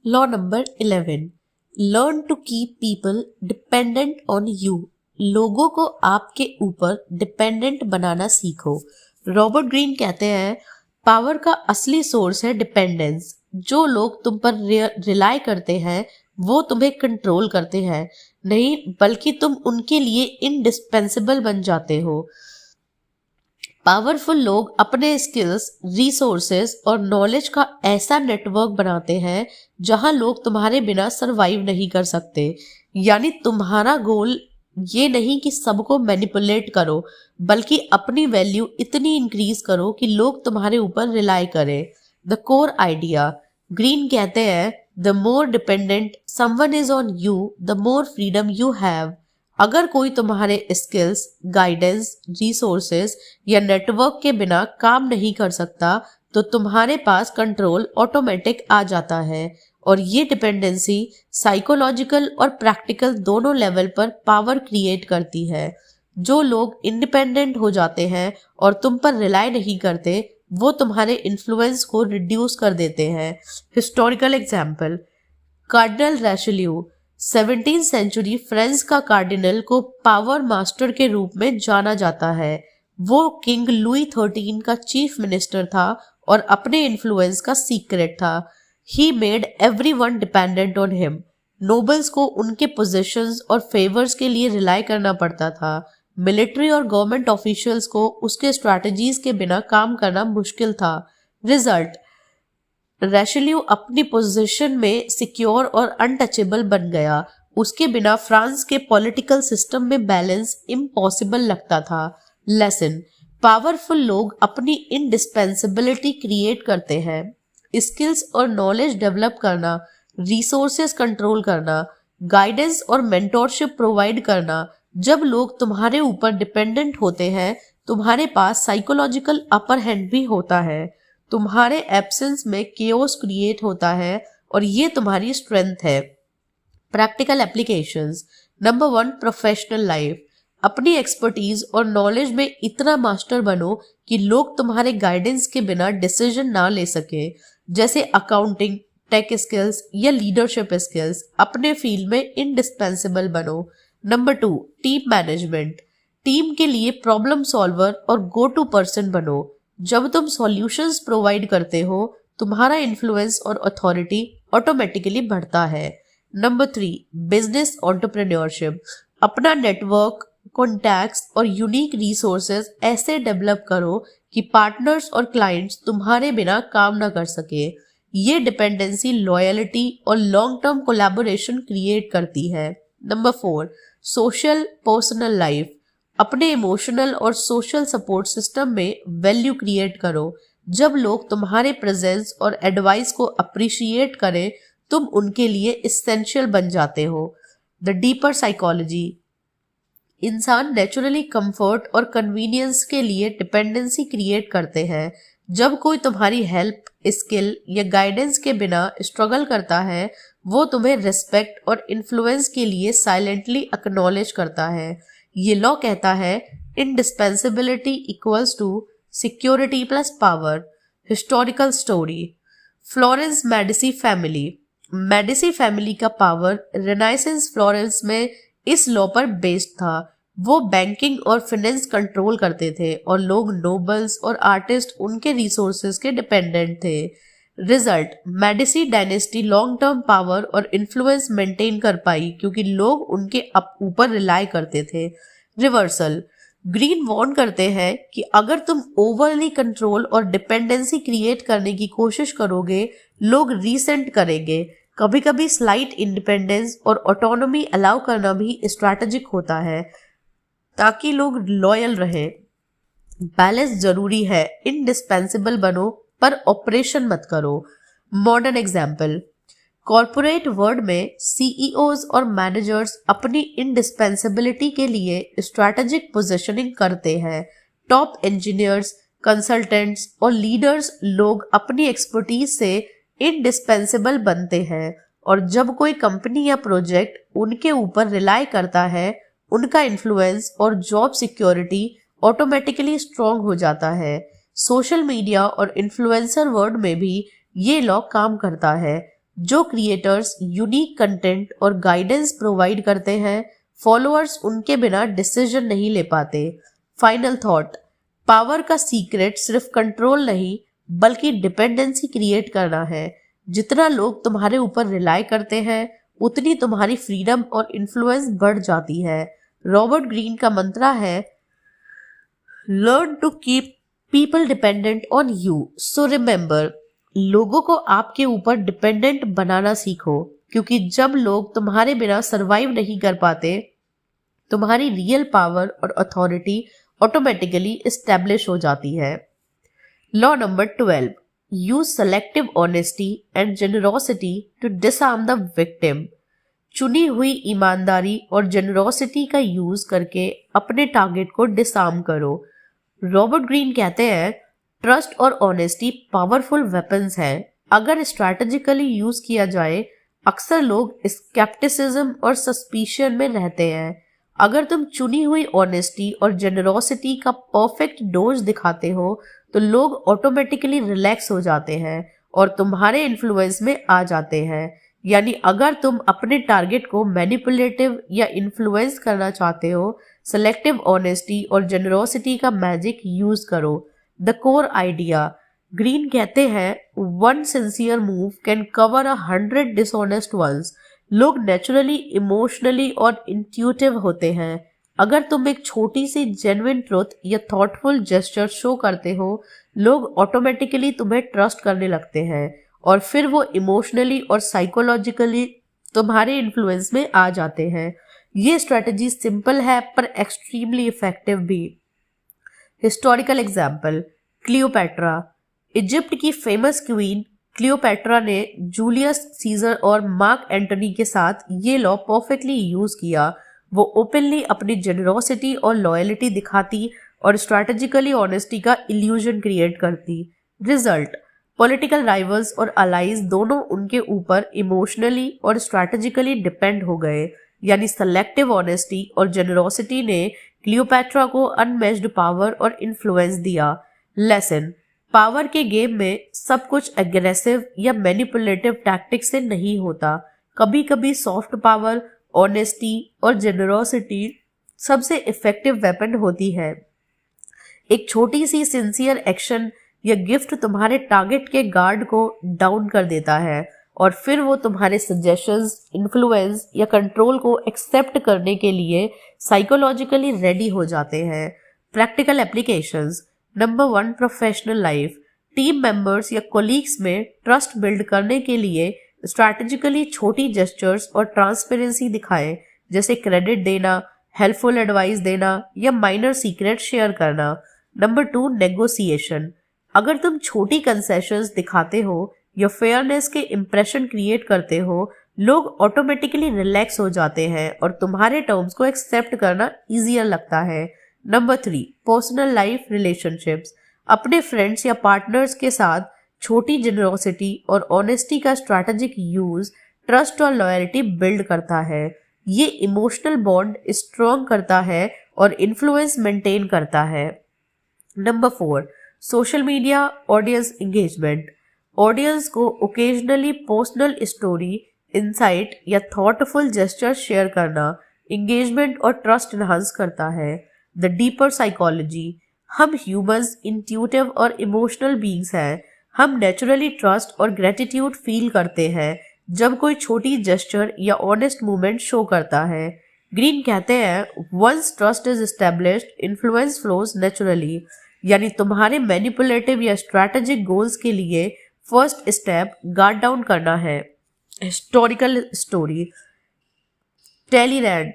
Law number 11, learn to keep people dependent on you. लोगों को आपके ऊपर डिपेंडेंट बनाना सीखो। रॉबर्ट ग्रीन कहते हैं, पावर का असली सोर्स है डिपेंडेंस। जो लोग तुम पर रिलाई करते हैं वो तुम्हें कंट्रोल करते हैं नहीं, बल्कि तुम उनके लिए इंडिस्पेंसिबल बन जाते हो। पावरफुल लोग अपने स्किल्स, रिसोर्सेज और नॉलेज का ऐसा नेटवर्क बनाते हैं जहां लोग तुम्हारे बिना सरवाइव नहीं कर सकते। यानी तुम्हारा गोल ये नहीं कि सबको मैनिपुलेट करो, बल्कि अपनी वैल्यू इतनी इंक्रीज करो कि लोग तुम्हारे ऊपर रिलाई करें। द कोर आइडिया, ग्रीन कहते हैं, the more dependent someone is on you, the more freedom you have. अगर कोई तुम्हारे स्किल्स, गाइडेंस, रिसोर्सेज या नेटवर्क के बिना काम नहीं कर सकता तो तुम्हारे पास कंट्रोल ऑटोमेटिक आ जाता है। और ये डिपेंडेंसी साइकोलॉजिकल और प्रैक्टिकल दोनों लेवल पर पावर क्रिएट करती है। जो लोग इंडिपेंडेंट हो जाते हैं और तुम पर रिलाई नहीं करते, वो तुम्हारे इन्फ्लुएंस को रिड्यूस कर देते हैं। हिस्टोरिकल एग्जाम्पल, कार्डिनल रिशेल्यू 17वीं सेंचुरी फ्रांस का कार्डिनल को पावर मास्टर के रूप में जाना जाता है। वो किंग लुई 13 का चीफ मिनिस्टर था और अपने इन्फ्लुएंस का सीक्रेट था। He made everyone dependent on him. Nobles को उनके पोजीशंस और फेवर्स के लिए रिलाई करना पड़ता था। मिलिट्री और गवर्नमेंट ऑफिशियल्स को उसके स्ट्रैटेजीज के बिना काम करना मुश्किल था। रिजल्ट, रिशेल्यू अपनी पोजीशन में सिक्योर और अनटचेबल बन गया। उसके बिना फ्रांस के पॉलिटिकल सिस्टम में बैलेंस इम्पॉसिबल लगता था। लेसन, पावरफुल लोग अपनी इंडिस्पेंसिबिलिटी क्रिएट करते हैं। स्किल्स और नॉलेज डेवलप करना, रिसोर्सेज कंट्रोल करना, गाइडेंस और मेंटोरशिप प्रोवाइड करना। जब लोग तुम्हारे ऊपर डिपेंडेंट होते हैं, तुम्हारे पास साइकोलॉजिकल अपर हैंड भी होता है। तुम्हारे एब्सेंस में केओस क्रिएट होता है और ये तुम्हारी स्ट्रेंथ है। Practical applications, number 1, professional life. अपनी एक्सपर्टीज और नॉलेज में इतना मास्टर बनो कि लोग तुम्हारे गाइडेंस के बिना डिसीजन ना ले सके। जैसे अकाउंटिंग, टेक स्किल्स या लीडरशिप स्किल्स। अपने फील्ड में इंडिस्पेंसिबल बनो। Number 2, team management. टीम के लिए प्रॉब्लम सॉल्वर और गो टू पर्सन बनो। जब तुम सॉल्यूशंस प्रोवाइड करते हो, तुम्हारा इन्फ्लुएंस और अथॉरिटी ऑटोमेटिकली बढ़ता है। Number 3, business entrepreneurship. अपना नेटवर्क, कॉन्टैक्ट्स और यूनिक रिसोर्सेज ऐसे डेवलप करो कि पार्टनर्स और क्लाइंट्स तुम्हारे बिना काम ना कर सके। ये डिपेंडेंसी लॉयल्टी और लॉन्ग टर्म कोलैबोरेशन क्रिएट करती है। Number 4, social personal life. अपने इमोशनल और सोशल सपोर्ट सिस्टम में वैल्यू क्रिएट करो। जब लोग तुम्हारे प्रेजेंस और एडवाइस को अप्रिशिएट करें, तुम उनके लिए इसेंशियल बन जाते हो। द डीपर साइकोलॉजी, इंसान नेचुरली कंफर्ट और कन्वीनियंस के लिए डिपेंडेंसी क्रिएट करते हैं। जब कोई तुम्हारी हेल्प, स्किल या गाइडेंस के बिना स्ट्रगल करता है, वो तुम्हें रिस्पेक्ट और इन्फ्लुएंस के लिए साइलेंटली एक्नॉलेज करता है। ये लॉ कहता है, indispensability equals to security plus power. Historical story, Florence Medici family. Medici family का पावर रेनाइसेंस फ्लोरेंस में इस लॉ पर बेस्ड था। वो बैंकिंग और फाइनेंस कंट्रोल करते थे और लोग, नोबल्स और आर्टिस्ट उनके रिसोर्सेज के डिपेंडेंट थे। Result, Medici dynasty long term power और इन्फ्लुएंस मेंटेन कर पाई क्योंकि लोग उनके ऊपर रिलाई करते थे। रिवर्सल, ग्रीन वार्न करते हैं कि अगर तुम ओवरली कंट्रोल और डिपेंडेंसी क्रिएट करने की कोशिश करोगे, लोग रीसेंट करेंगे। कभी कभी स्लाइट इंडिपेंडेंस और ऑटोनॉमी अलाउ करना भी स्ट्रैटेजिक होता है ताकि लोग लॉयल रहें। बैलेंस जरूरी है, इंडिस्पेंसिबल बनो पर ऑपरेशन मत करो। मॉडर्न एग्जाम्पल, कॉर्पोरेट वर्ल्ड में सीईओज और मैनेजर्स अपनी इंडिस्पेंसिबिलिटी के लिए स्ट्रैटेजिक पोजीशनिंग करते हैं। टॉप इंजीनियर्स, कंसल्टेंट्स और लीडर्स लोग अपनी एक्सपर्टीज से इंडिस्पेंसिबल बनते हैं और जब कोई कंपनी या प्रोजेक्ट उनके ऊपर रिलाई करता है, उनका इन्फ्लुएंस और जॉब सिक्योरिटी ऑटोमेटिकली स्ट्रॉन्ग हो जाता है। सोशल मीडिया और इन्फ्लुएंसर वर्ल्ड में भी ये लॉ काम करता है। जो क्रिएटर्स यूनिक कंटेंट और गाइडेंस प्रोवाइड करते हैं, फॉलोअर्स उनके बिना डिसीजन नहीं ले पाते। फाइनल थॉट, पावर का सीक्रेट सिर्फ कंट्रोल नहीं बल्कि डिपेंडेंसी क्रिएट करना है। जितना लोग तुम्हारे ऊपर रिलाय करते हैं उतनी तुम्हारी फ्रीडम और इन्फ्लुएंस बढ़ जाती है। रॉबर्ट ग्रीन का मंत्रा है, learn to keep people dependent on you, so remember, लोगों को आपके ऊपर डिपेंडेंट बनाना सीखो, क्योंकि जब लोग तुम्हारे बिना सरवाइव नहीं कर पाते तुम्हारी रियल पावर और अथॉरिटी ऑटोमेटिकली एस्टेब्लिश हो जाती है। Law number 12, use selective honesty and generosity to disarm the victim. चुनी हुई ईमानदारी और जेनरोसिटी का यूज करके अपने टारगेट को डिसआर्म करो। रॉबर्ट ग्रीन कहते हैं, ट्रस्ट और ऑनेस्टी पावरफुल वेपन्स हैं। अगर स्ट्रैटेजिकली यूज किया जाए, अक्सर लोग स्केप्टिसिज्म और सस्पिशन में रहते हैं। अगर तुम चुनी हुई ऑनेस्टी और जेनरोसिटी का परफेक्ट डोज दिखाते हो तो लोग ऑटोमेटिकली रिलैक्स हो जाते हैं और तुम्हारे इन्फ्लुएंस में आ जाते हैं। यानी अगर तुम अपने टारगेट को मैनिपुलेटिव या इन्फ्लुएंस करना चाहते हो, सेलेक्टिव ऑनेस्टी और जेनरोसिटी का मैजिक यूज करो। द कोर आइडिया, ग्रीन कहते हैं, one sincere move can cover 100 dishonest ones. लोग नेचुरली, इमोशनली और इंट्यूटिव होते हैं। अगर तुम एक छोटी सी जेन्युइन ट्रुथ या थॉटफुल जेस्चर शो करते हो, लोग ऑटोमेटिकली तुम्हें ट्रस्ट करने लगते हैं और फिर वो इमोशनली और साइकोलॉजिकली तुम्हारे इन्फ्लुएंस में आ जाते हैं। ये स्ट्रेटजी सिंपल है पर एक्सट्रीमली इफेक्टिव भी। Historical example, Cleopatra. इजिप्ट की फेमस क्वीन क्लियोपैट्रा ने जूलियस सीजर और मार्क एंटनी के साथ ये लॉ परफेक्टली यूज किया। वो ओपनली अपनी जेनरोसिटी और लॉयल्टी दिखाती और स्ट्रैटेजिकली ऑनेस्टी का इल्यूजन क्रिएट करती। रिजल्ट, पॉलिटिकल राइवल्स और अलाइज दोनों उनके ऊपर इमोशनली और स्ट्रैटेजिकली डिपेंड हो गए। यानी सेलेक्टिव ऑनेस्टी और जेनरोसिटी ने क्लियोपैट्रा को अनमैच्ड पावर और इन्फ्लुएंस दिया। लेसन, पावर के गेम में सब कुछ एग्रेसिव या मैनिपुलेटिव टैक्टिक्स से नहीं होता। कभी कभी सॉफ्ट पावर, ऑनेस्टी और जेनरोसिटी सबसे इफेक्टिव वेपन होती है। एक छोटी सी सिंसियर एक्शन या गिफ्ट तुम्हारे टारगेट के गार्ड को डाउन कर देता है और फिर वो तुम्हारे सजेशंस, इन्फ्लुएंस या कंट्रोल को एक्सेप्ट करने के लिए साइकोलॉजिकली रेडी हो जाते हैं। Practical applications. Number 1, professional life. Team members या कोलीग्स में ट्रस्ट बिल्ड करने के लिए स्ट्रैटेजिकली छोटी जेस्चर्स और ट्रांसपेरेंसी दिखाएं, जैसे क्रेडिट देना, हेल्पफुल एडवाइस देना या माइनर सीक्रेट शेयर करना। Number 2, negotiation. अगर तुम छोटी कंसेशंस दिखाते हो या फेयरनेस के इंप्रेशन क्रिएट करते हो, लोग ऑटोमेटिकली रिलैक्स हो जाते हैं और तुम्हारे टर्म्स को एक्सेप्ट करना इजियर लगता है। Number 3, personal life relationships. अपने फ्रेंड्स या पार्टनर्स के साथ छोटी जेनरोसिटी और ऑनेस्टी का स्ट्रैटेजिक यूज ट्रस्ट और लॉयल्टी बिल्ड करता है। ये इमोशनल बॉन्ड स्ट्रॉन्ग करता है और इन्फ्लुएंस मेंटेन करता है। Number 4, social media audience engagement. Audience को ओकेजनली पर्सनल स्टोरी, इंसाइट या थॉटफुल जेस्चर शेयर करना एंगेजमेंट और ट्रस्ट एनहांस करता है। The deeper psychology. हम ह्यूमंस इंट्यूटिव और इमोशनल बीइंग्स हैं। हम नेचुरली ट्रस्ट और ग्रेटिट्यूड फील करते हैं जब कोई छोटी जेस्चर या ऑनेस्ट मूवमेंट शो करता है। ग्रीन कहते हैं, once trust is established, influence flows naturally. यानी तुम्हारे मैनिपुलेटिव या स्ट्रैटेजिक गोल्स के लिए फर्स्ट स्टेप गार्ड डाउन करना है। Historical story. Talleyrand.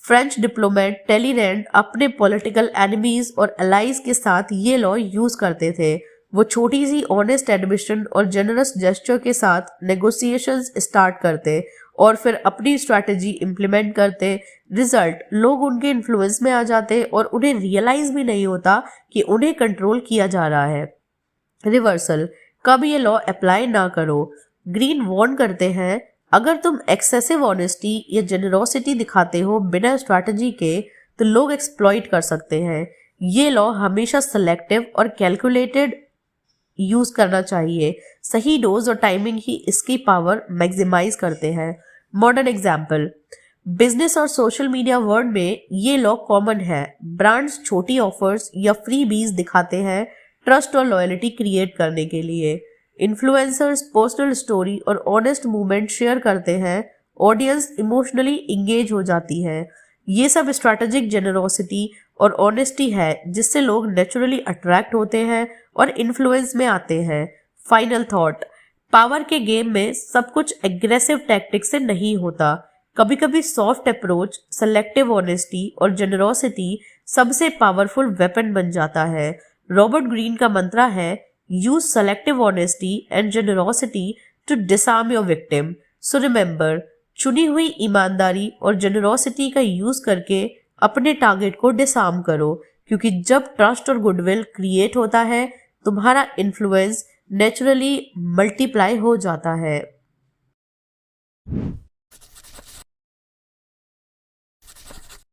French diplomat Talleyrand अपने पॉलिटिकल एनिमीज और अलाइज के साथ ये लॉ यूज करते थे। वो छोटी सी ऑनेस्ट एडमिशन और जेनरस जेस्चर के साथ नेगोशिएशंस स्टार्ट करते और फिर अपनी स्ट्रैटेजी इम्प्लीमेंट करते। रिजल्ट, लोग उनके इन्फ्लुएंस में आ जाते और उन्हें रियलाइज भी नहीं होता कि उन्हें कंट्रोल किया जा रहा है। रिवर्सल, कब ये लॉ अप्लाई ना करो। ग्रीन वार्न करते हैं, अगर तुम एक्सेसिव ऑनेस्टी या जेनरोसिटी दिखाते हो बिना स्ट्रैटेजी के तो लोग एक्सप्लॉइट कर सकते हैं। ये लॉ हमेशा सेलेक्टिव और कैलकुलेटेड यूज करना चाहिए। सही डोज और टाइमिंग ही इसकी पावर मैक्सिमाइज करते हैं। मॉडर्न एग्जाम्पल, बिजनेस और सोशल मीडिया वर्ल्ड में ये लॉ कॉमन है। ब्रांड्स छोटी ऑफर्स या फ्री बीज दिखाते हैं ट्रस्ट और लॉयल्टी क्रिएट करने के लिए। इन्फ्लुएंसर्स पर्सनल स्टोरी और ऑनेस्ट मूवमेंट शेयर करते हैं, ऑडियंस इमोशनली इंगेज हो जाती है। ये सब स्ट्रैटेजिक जेनरोसिटी और ऑनेस्टी है जिससे लोग नेचुरली अट्रैक्ट होते हैं और इन्फ्लुएंस में आते हैं। फाइनल थॉट, पावर के गेम में सब कुछ एग्रेसिव टैक्टिक्स से नहीं होता। कभी कभी सॉफ्ट अप्रोच, सेलेक्टिव ऑनेस्टी और जेनरोसिटी सबसे पावरफुल वेपन बन जाता है। रॉबर्ट ग्रीन का मंत्रा है, use selective honesty and generosity to disarm your victim. So remember, चुनी हुई ईमानदारी और जेनरोसिटी का यूज करके अपने टारगेट को डिसआर्म करो, क्योंकि जब ट्रस्ट और गुडविल क्रिएट होता है तुम्हारा इन्फ्लुएंस नेचुरली मल्टीप्लाई हो जाता है।